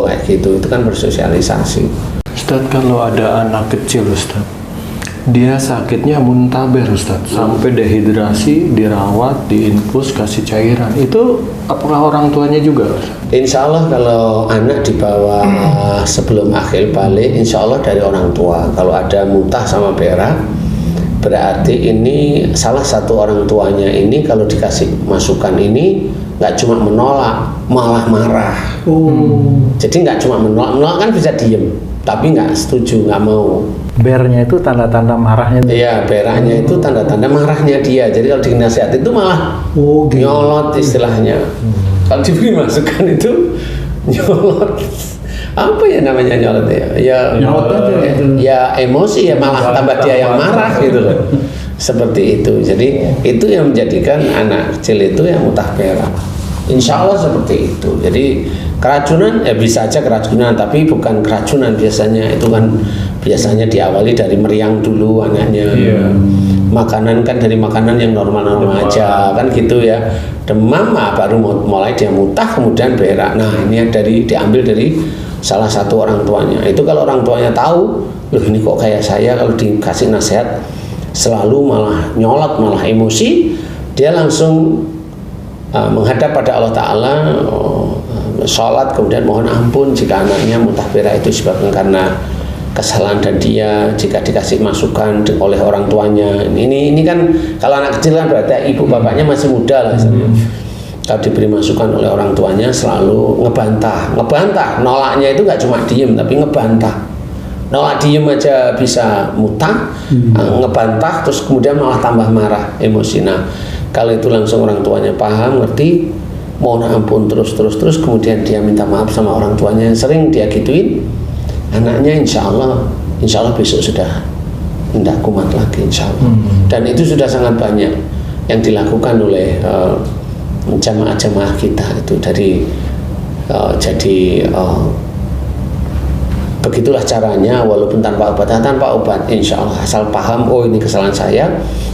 kayak gitu, itu kan bersosialisasi. Ustaz, kalau ada anak kecil Ustaz, dia sakitnya muntaber Ustaz, sampai dehidrasi, dirawat, diinfus, kasih cairan, itu apakah orang tuanya juga Ustaz? Insya Allah kalau anak dibawa sebelum akhir balik, insya Allah dari orang tua. Kalau ada muntah sama berak, berarti ini salah satu orang tuanya ini kalau dikasih masukan ini nggak cuma menolak, malah marah. Jadi nggak cuma menolak kan bisa diem, tapi nggak setuju, nggak mau. Bernya itu tanda-tanda marahnya. Iya, beraknya itu tanda-tanda marahnya dia. Jadi kalau dinasihat itu malah nyolot istilahnya. Kalau diberi masukan itu nyolot. Apa ya namanya nyolot ya? Ya nyolot aja. Ya emosi ya, malah tambah dia yang marah gitu loh. Seperti itu. Jadi itu yang menjadikan anak kecil itu yang muntah berak. Insya Allah seperti itu. Jadi keracunan ya bisa aja keracunan, tapi bukan keracunan biasanya. Itu kan biasanya diawali dari meriang dulu anaknya. Makanan kan dari makanan yang normal-normal aja kan gitu ya. Demam baru mulai dia muntah kemudian berak. Nah ini diambil dari salah satu orang tuanya. Itu kalau orang tuanya tahu, loh ini kok kayak saya, kalau dikasih nasihat selalu malah nyolot, malah emosi, dia langsung menghadap pada Allah Ta'ala, sholat, kemudian mohon ampun jika anaknya muntah berak itu sebabnya karena kesalahan dan dia, jika dikasih masukan oleh orang tuanya. Ini kan kalau anak kecil kan berarti ibu bapaknya masih muda lah. Kalau diberi masukan oleh orang tuanya selalu ngebantah, nolaknya itu nggak cuma diem tapi ngebantah. Nolak diem aja bisa muntah, ngebantah terus kemudian malah tambah marah, emosi. Nah kalau itu langsung orang tuanya paham, ngerti, mohon ampun terus kemudian dia minta maaf sama orang tuanya, sering dia gituin, anaknya insya Allah besok sudah tidak kumat lagi insya Allah. Dan itu sudah sangat banyak yang dilakukan oleh jamaah-jamaah kita itu dari begitulah caranya, walaupun tanpa obat, insya Allah asal paham, oh ini kesalahan saya.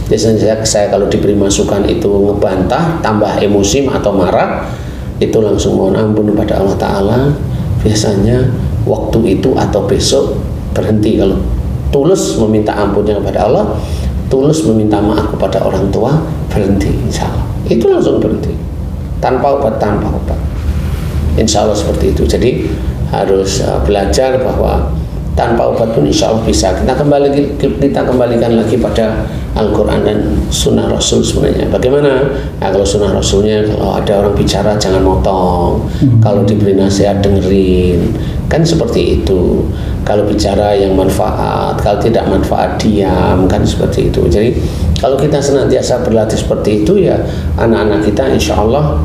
Biasanya saya kalau diberi masukan itu ngebantah, tambah emosi atau marah, itu langsung mohon ampun kepada Allah Ta'ala. Biasanya waktu itu atau besok berhenti. Kalau tulus meminta ampunnya kepada Allah, tulus meminta maaf kepada orang tua, berhenti insya Allah. Itu langsung berhenti, tanpa obat. Insya Allah seperti itu. Jadi harus belajar bahwa tanpa obat pun insya Allah bisa. Kita kembalikan lagi pada Al-Quran dan Sunnah Rasul sebenarnya. Bagaimana? Nah, kalau Sunnah Rasulnya, kalau ada orang bicara jangan motong, kalau diberi nasihat dengerin, kan seperti itu. Kalau bicara yang manfaat, kalau tidak manfaat diam, kan seperti itu. Jadi kalau kita senantiasa berlatih seperti itu ya, anak-anak kita insya Allah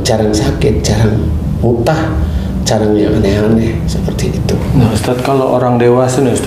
jarang sakit, jarang muntah, jarang yang aneh-aneh seperti itu. Nah Ustadz, kalau orang dewasa nih Ustadz,